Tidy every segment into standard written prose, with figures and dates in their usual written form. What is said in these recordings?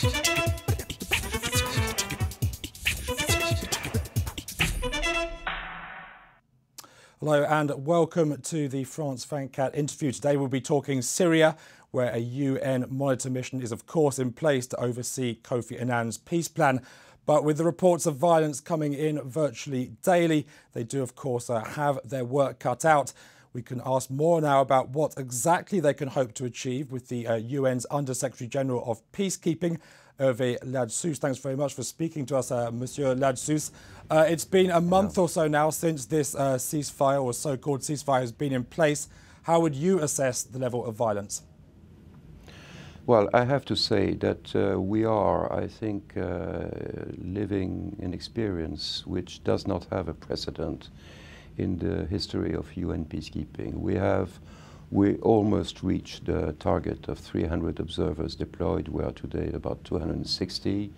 Hello and welcome to the France 24 interview. Today we'll be talking Syria, where a UN monitor mission is of course in place to oversee Kofi Annan's peace plan. But with the reports of violence coming in virtually daily, they do of course have their work cut out. We can ask more now about what exactly they can hope to achieve with the UN's Under-Secretary General of Peacekeeping, Hervé Ladsous. Thanks very much for speaking to us, Monsieur Ladsous. It's been a month or so now since this ceasefire, or so-called ceasefire, has been in place. How would you assess the level of violence? Well, I have to say that we are, I think, living an experience which does not have a precedent in the history of UN peacekeeping. We almost reached the target of 300 observers deployed. We are today at about 260.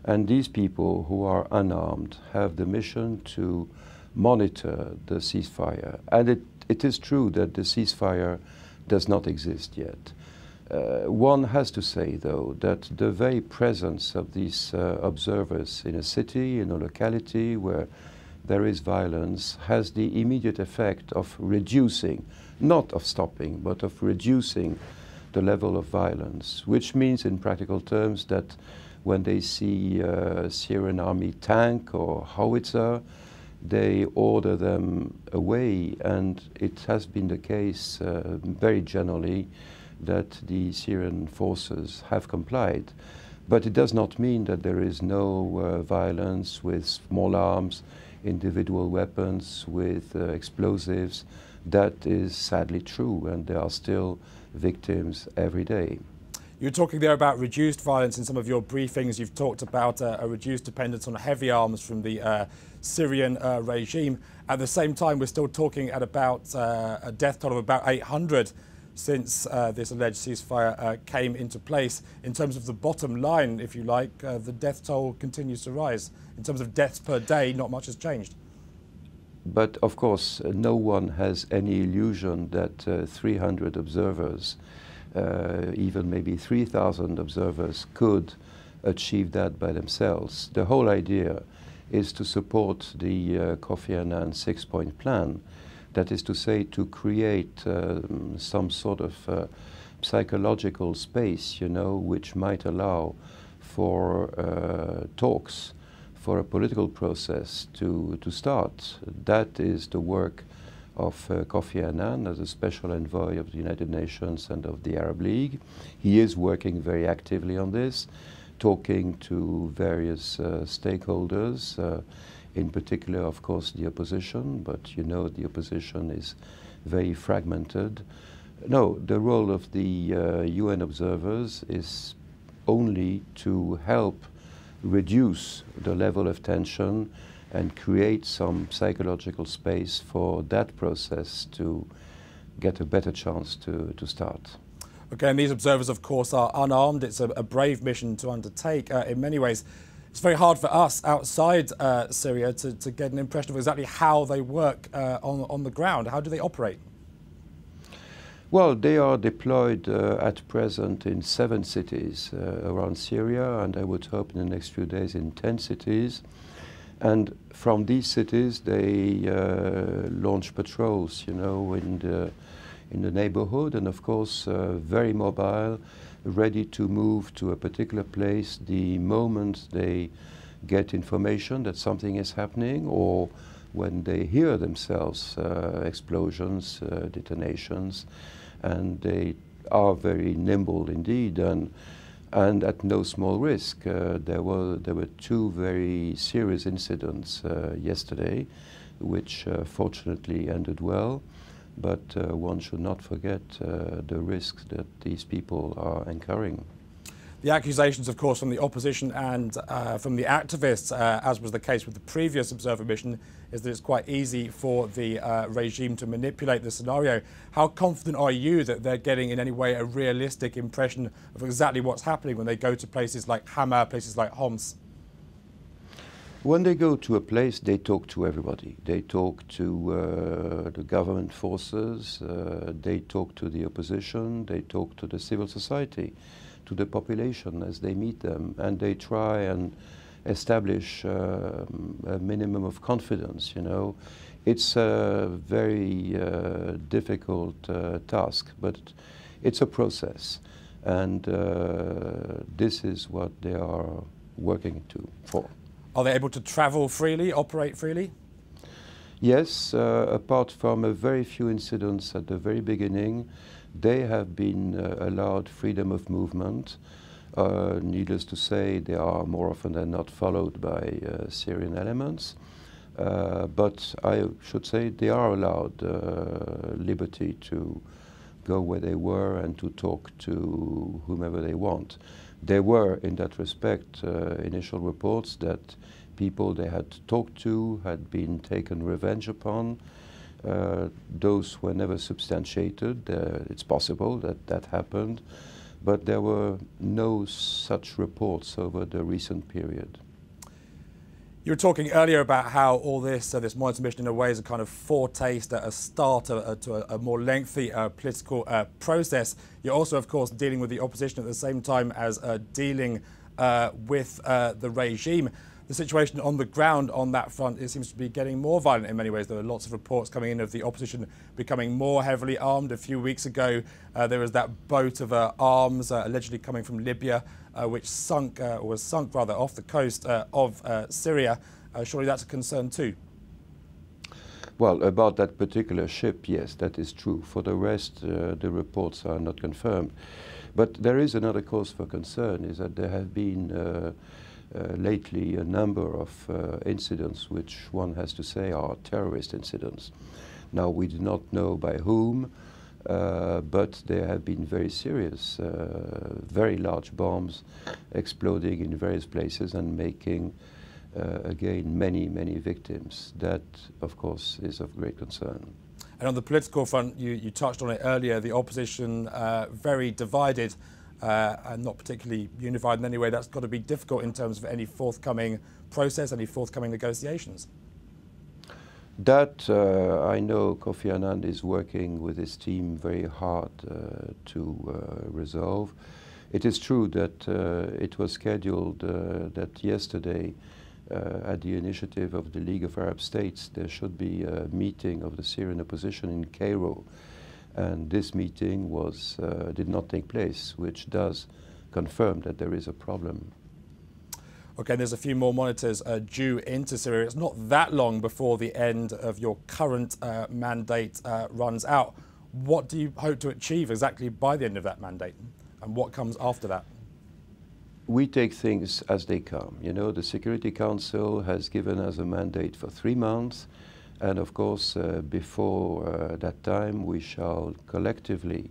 And these people who are unarmed have the mission to monitor the ceasefire. And it is true that the ceasefire does not exist yet. One has to say, though, that the very presence of these observers in a city, in a locality where there is violence, has the immediate effect of reducing, not of stopping, but of reducing the level of violence, which means in practical terms that when they see a Syrian army tank or howitzer, they order them away, and it has been the case very generally that the Syrian forces have complied. But it does not mean that there is no violence with small arms, individual weapons, with explosives. That is sadly true, and there are still victims every day. You're talking there about reduced violence in some of your briefings. You've talked about a reduced dependence on heavy arms from the Syrian regime. At the same time, we're still talking at about a death toll of about 800 since this alleged ceasefire came into place. In terms of the bottom line, if you like, the death toll continues to rise. In terms of deaths per day, not much has changed. But of course, no one has any illusion that 300 observers, even maybe 3,000 observers, could achieve that by themselves. The whole idea is to support the Kofi Annan six-point plan. That is to say, to create some sort of psychological space, which might allow for talks, for a political process to start. That is the work of Kofi Annan as a special envoy of the United Nations and of the Arab League. He is working very actively on this, talking to various stakeholders, in particular, of course, the opposition, but the opposition is very fragmented. No, the role of the UN observers is only to help reduce the level of tension and create some psychological space for that process to get a better chance to start. Okay, and these observers, of course, are unarmed. It's a brave mission to undertake in many ways. It's very hard for us outside Syria to get an impression of exactly how they work on the ground. How do they operate? Well, they are deployed at present in 7 cities around Syria, and I would hope in the next few days in 10 cities. And from these cities, they launch patrols, in the neighborhood, and of course, very mobile, ready to move to a particular place the moment they get information that something is happening, or when they hear themselves explosions, detonations, and they are very nimble indeed, and at no small risk. There were 2 very serious incidents yesterday, which fortunately ended well. But one should not forget the risks that these people are incurring. The accusations, of course, from the opposition and from the activists, as was the case with the previous observer mission, is that it's quite easy for the regime to manipulate the scenario. How confident are you that they're getting in any way a realistic impression of exactly what's happening when they go to places like Hama, places like Homs? When they go to a place, they talk to everybody. They talk to the government forces, they talk to the opposition, they talk to the civil society, to the population as they meet them, and they try and establish a minimum of confidence, you know. It's a very difficult task, but it's a process, and this is what they are working for. Are they able to travel freely, operate freely? Yes, apart from a very few incidents at the very beginning, they have been allowed freedom of movement. Needless to say, they are more often than not followed by Syrian elements. But I should say they are allowed liberty to go where they were and to talk to whomever they want. There were, in that respect, initial reports that people they had talked to had been taken revenge upon. Those were never substantiated. It's possible that that happened, but there were no such reports over the recent period. You were talking earlier about how all this monitor mission in a way is a kind of foretaste, a start to a more lengthy political process. You're also, of course, dealing with the opposition at the same time as dealing with the regime. The situation on the ground on that front, it seems to be getting more violent in many ways. There are lots of reports coming in of the opposition becoming more heavily armed. A few weeks ago, there was that boat of arms allegedly coming from Libya, which was sunk off the coast of Syria. Surely that's a concern too. Well, about that particular ship, yes, that is true. For the rest, the reports are not confirmed. But there is another cause for concern, is that there have been lately a number of incidents which one has to say are terrorist incidents. Now, we do not know by whom, but there have been very serious, very large bombs exploding in various places and making, again, many, many victims. That, of course, is of great concern. And on the political front, you touched on it earlier, the opposition very divided and not particularly unified in any way. That's got to be difficult in terms of any forthcoming process, any forthcoming negotiations. That I know Kofi Annan is working with his team very hard to resolve. It is true that it was scheduled that yesterday, at the initiative of the League of Arab States, there should be a meeting of the Syrian opposition in Cairo. And this meeting did not take place, which does confirm that there is a problem. Okay, there's a few more monitors due into Syria. It's not that long before the end of your current mandate runs out. What do you hope to achieve exactly by the end of that mandate? And what comes after that? We take things as they come. You know, the Security Council has given us a mandate for 3 months. And of course, before that time, we shall collectively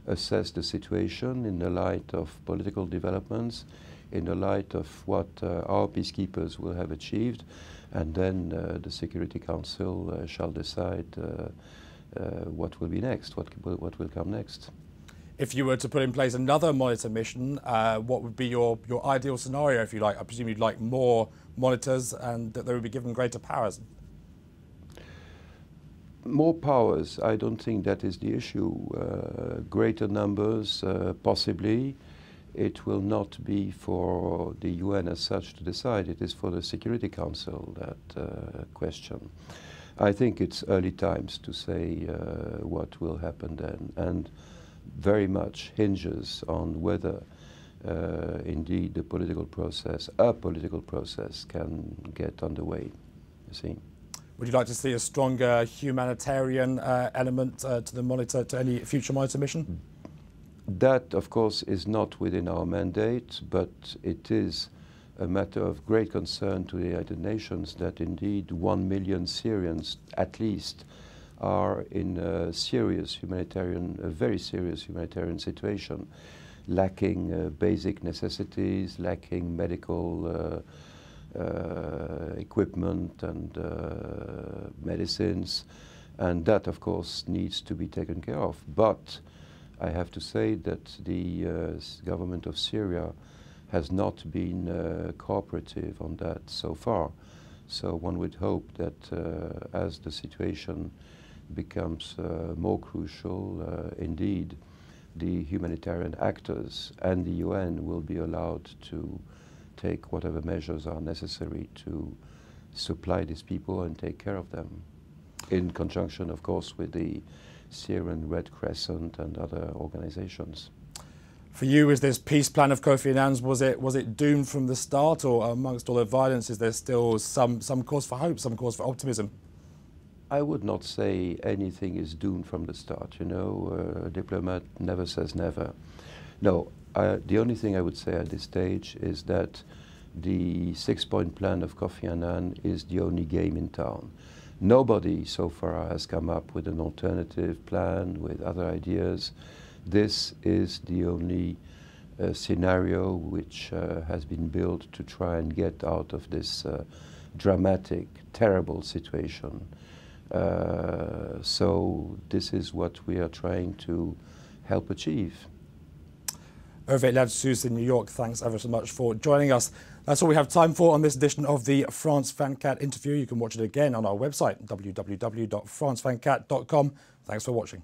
assess the situation in the light of political developments, in the light of what our peacekeepers will have achieved, and then the Security Council shall decide what will be next, what will come next. If you were to put in place another monitor mission, what would be your ideal scenario, if you like? I presume you'd like more monitors and that they would be given greater powers. More powers, I don't think that is the issue. Greater numbers, possibly. It will not be for the UN as such to decide. It is for the Security Council, that question. I think it's early times to say what will happen then, and very much hinges on whether indeed the political process, a political process, can get underway, you see. Would you like to see a stronger humanitarian element to the monitor, to any future monitor mission? That, of course, is not within our mandate, but it is a matter of great concern to the United Nations that indeed 1 million Syrians, at least, are in a very serious humanitarian situation, lacking basic necessities, lacking medical equipment and medicines, and that, of course, needs to be taken care of. But I have to say that the government of Syria has not been cooperative on that so far. So one would hope that as the situation becomes more crucial, indeed, the humanitarian actors and the UN will be allowed to take whatever measures are necessary to supply these people and take care of them, in conjunction, of course, with the Syrian Red Crescent and other organizations. For you, is this peace plan of Kofi Annan's, was it doomed from the start, or amongst all the violence, is there still some cause for hope, some cause for optimism? I would not say anything is doomed from the start. You know, a diplomat never says never. No, the only thing I would say at this stage is that the 6-point plan of Kofi Annan is the only game in town. Nobody so far has come up with an alternative plan, with other ideas. This is the only scenario which has been built to try and get out of this dramatic, terrible situation. So this is what we are trying to help achieve. Hervé Ladsus in New York, thanks ever so much for joining us. That's all we have time for on this edition of the France 24 interview. You can watch it again on our website, www.france24.com. Thanks for watching.